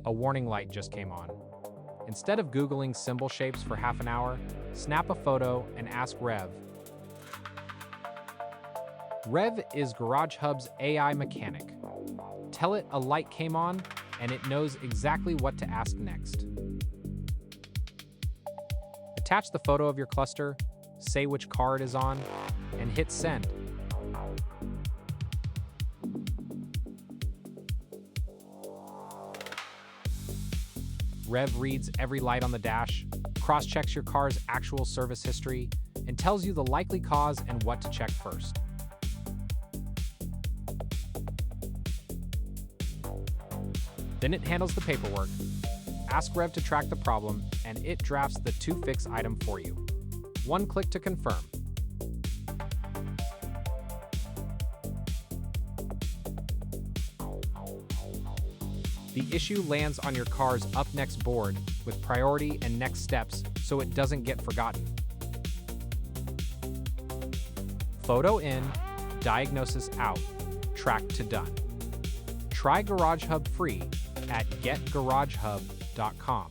A warning light just came on. Instead of Googling symbol shapes for half an hour, snap a photo and ask Rev. Rev is GarageHub's AI mechanic. Tell it a light came on, and it knows exactly what to ask next. Attach the photo of your cluster, say which car it is on, and hit send. Rev reads every light on the dash, cross-checks your car's actual service history, and tells you the likely cause and what to check first. Then it handles the paperwork. Ask Rev to track the problem, and it drafts the to-fix item for you. One click to confirm. The issue lands on your car's Up Next board with priority and next steps so it doesn't get forgotten. Photo in, diagnosis out, track to done. Try GarageHub free at getgaragehub.com.